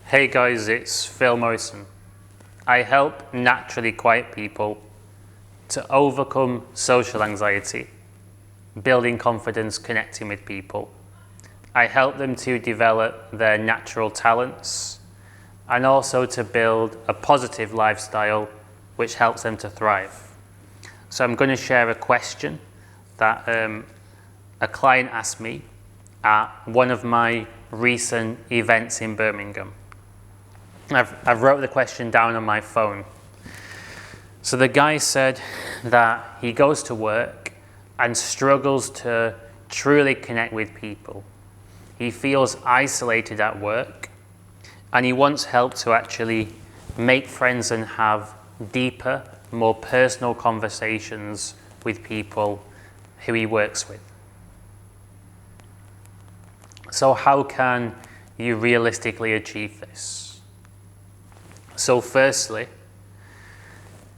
Hey guys, it's Phil Morrison. I help naturally quiet people to overcome social anxiety, building confidence, connecting with people. I help them to develop their natural talents and also to build a positive lifestyle which helps them to thrive. So I'm going to share a question that a client asked me at one of my recent events in Birmingham. I've wrote the question down on my phone. So the guy said that he goes to work and struggles to truly connect with people. He feels isolated at work and he wants help to actually make friends and have deeper, more personal conversations with people who he works with. So how can you realistically achieve this? So firstly,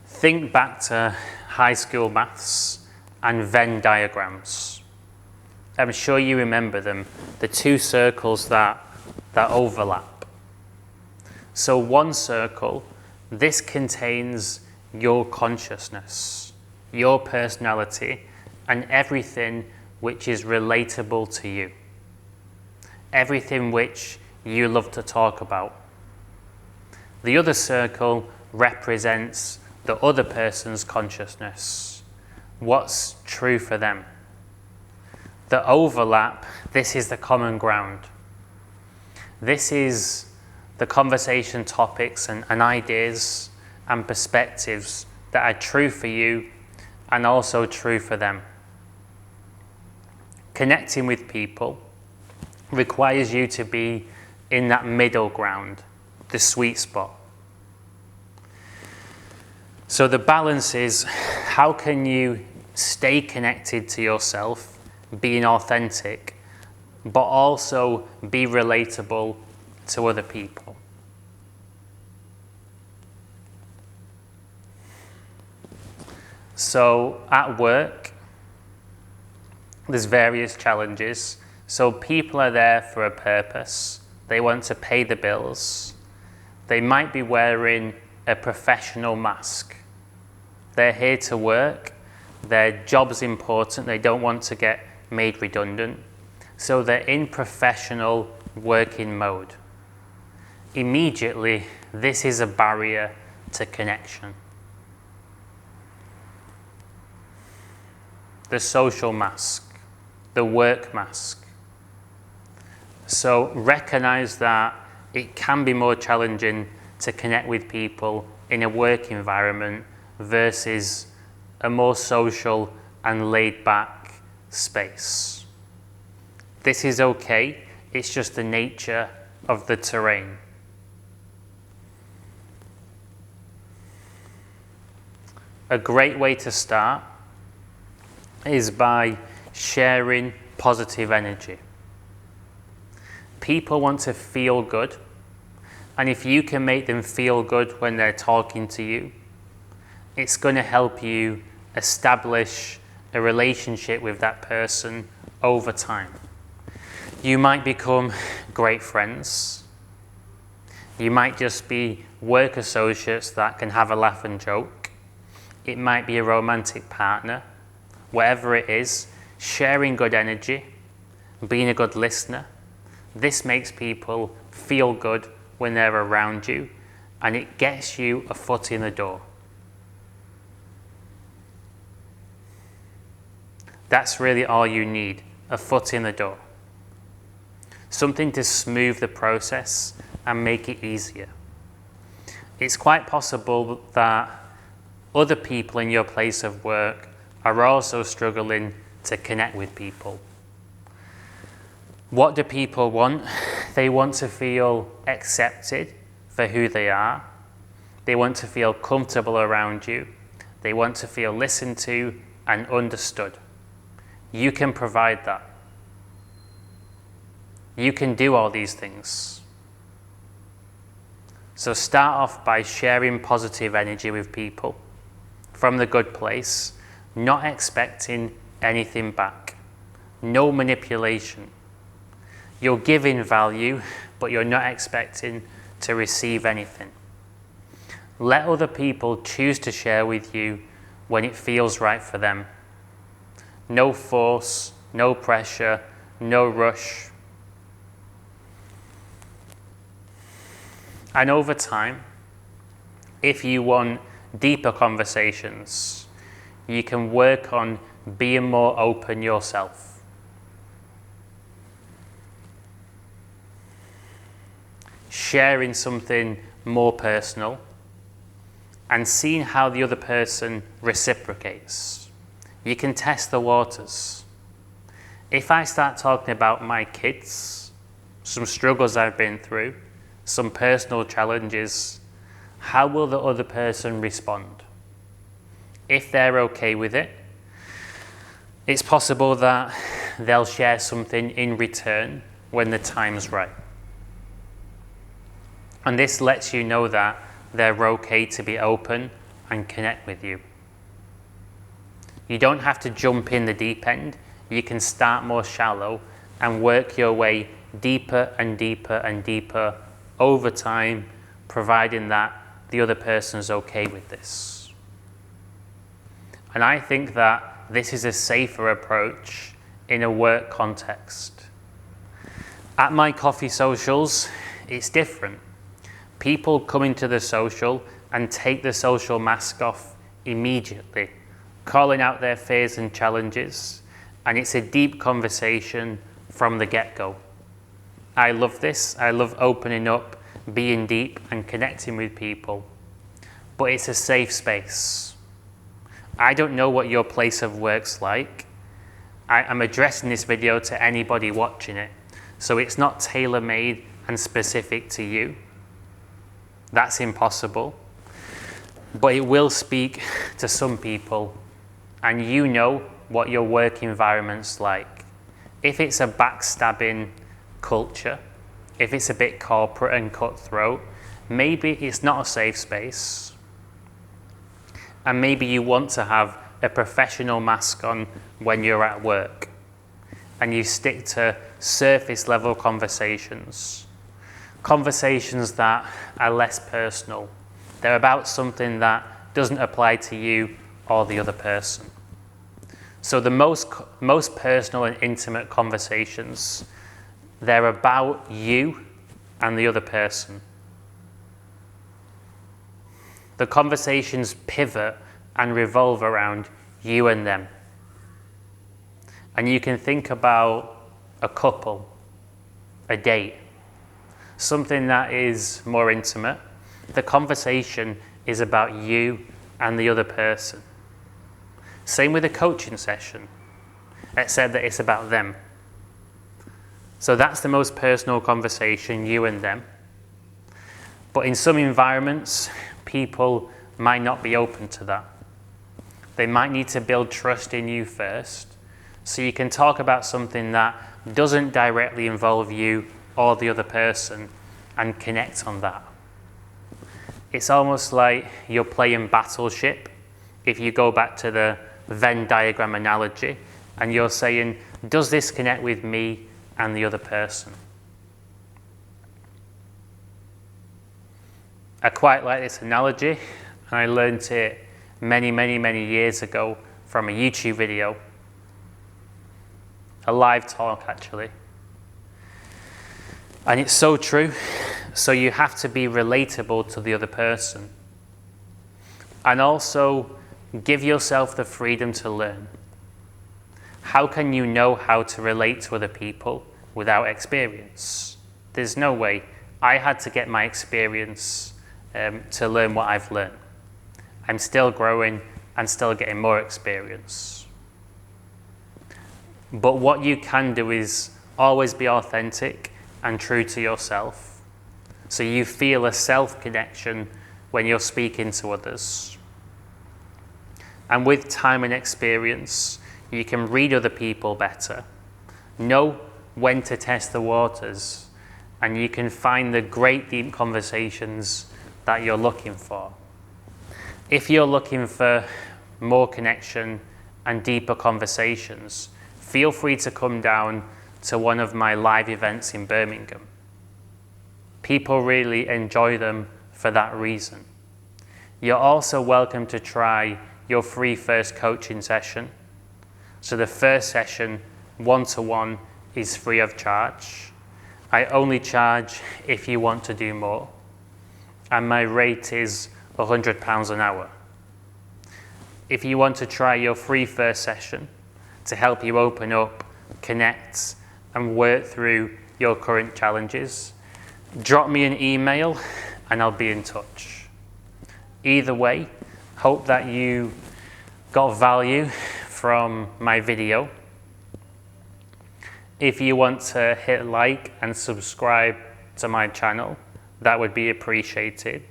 think back to high school maths and Venn diagrams. I'm sure you remember them, the two circles that overlap. So one circle, this contains your consciousness, your personality, and everything which is relatable to you. Everything which you love to talk about. The other circle represents the other person's consciousness, what's true for them. The overlap, this is the common ground. This is the conversation topics and ideas and perspectives that are true for you and also true for them. Connecting with people requires you to be in that middle ground, the sweet spot. So the balance is, how can you stay connected to yourself, being authentic, but also be relatable to other people? So at work, there's various challenges. So people are there for a purpose. They want to pay the bills. They might be wearing a professional mask. They're here to work. Their job's important. They don't want to get made redundant. So they're in professional working mode. Immediately, this is a barrier to connection. The social mask, the work mask. So recognize that it can be more challenging to connect with people in a work environment versus a more social and laid back space. This is okay, it's just the nature of the terrain. A great way to start is by sharing positive energy. People want to feel good, and if you can make them feel good when they're talking to you, it's going to help you establish a relationship with that person over time. You might become great friends. You might just be work associates that can have a laugh and joke. It might be a romantic partner. Whatever it is, sharing good energy, being a good listener, this makes people feel good when they're around you, and it gets you a foot in the door. That's really all you need, a foot in the door. Something to smooth the process and make it easier. It's quite possible that other people in your place of work are also struggling to connect with people. What do people want? They want to feel accepted for who they are. They want to feel comfortable around you. They want to feel listened to and understood. You can provide that. You can do all these things. So start off by sharing positive energy with people from the good place, not expecting anything back. No manipulation. You're giving value, but you're not expecting to receive anything. Let other people choose to share with you when it feels right for them. No force, no pressure, no rush. And over time, if you want deeper conversations, you can work on being more open yourself. Sharing something more personal and seeing how the other person reciprocates. You can test the waters. If I start talking about my kids, some struggles I've been through, some personal challenges, how will the other person respond? If they're okay with it, it's possible that they'll share something in return when the time's right. And this lets you know that they're okay to be open and connect with you. You don't have to jump in the deep end. You can start more shallow and work your way deeper and deeper and deeper over time, providing that the other person's okay with this. And I think that this is a safer approach in a work context. At my coffee socials, it's different. People come into the social and take the social mask off immediately, calling out their fears and challenges, and it's a deep conversation from the get-go. I love this. I love opening up, being deep and connecting with people, but it's a safe space. I don't know what your place of work's like. I'm addressing this video to anybody watching it, so it's not tailor-made and specific to you. That's impossible. But it will speak to some people, and you know what your work environment's like. If it's a backstabbing culture, if it's a bit corporate and cutthroat, maybe it's not a safe space. And maybe you want to have a professional mask on when you're at work, and you stick to surface level conversations that are less personal. They're about something that doesn't apply to you or the other person. So the most personal and intimate conversations, they're about you and the other person. The conversations pivot and revolve around you and them. And you can think about a couple, a date, something that is more intimate. The conversation is about you and the other person. Same with a coaching session, except that it's about them. So that's the most personal conversation, you and them. But in some environments, people might not be open to that. They might need to build trust in you first, so you can talk about something that doesn't directly involve you or the other person and connect on that. It's almost like you're playing Battleship, if you go back to the Venn diagram analogy, and you're saying, does this connect with me and the other person? I quite like this analogy, and I learned it many years ago from a YouTube video, a live talk actually. And it's so true. So you have to be relatable to the other person. And also give yourself the freedom to learn. How can you know how to relate to other people without experience? There's no way. I had to get my experience to learn what I've learned. I'm still growing and still getting more experience. But what you can do is always be authentic and true to yourself. So you feel a self-connection when you're speaking to others. And with time and experience, you can read other people better, know when to test the waters, and you can find the great deep conversations that you're looking for. If you're looking for more connection and deeper conversations, feel free to come down to one of my live events in Birmingham. People really enjoy them for that reason. You're also welcome to try your free first coaching session. So the first session, one-to-one, is free of charge. I only charge if you want to do more. And my rate is £100 an hour. If you want to try your free first session to help you open up, connect, and work through your current challenges, drop me an email and I'll be in touch. Either way, hope that you got value from my video. If you want to hit like and subscribe to my channel, that would be appreciated.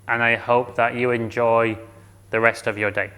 And I hope that you enjoy the rest of your day.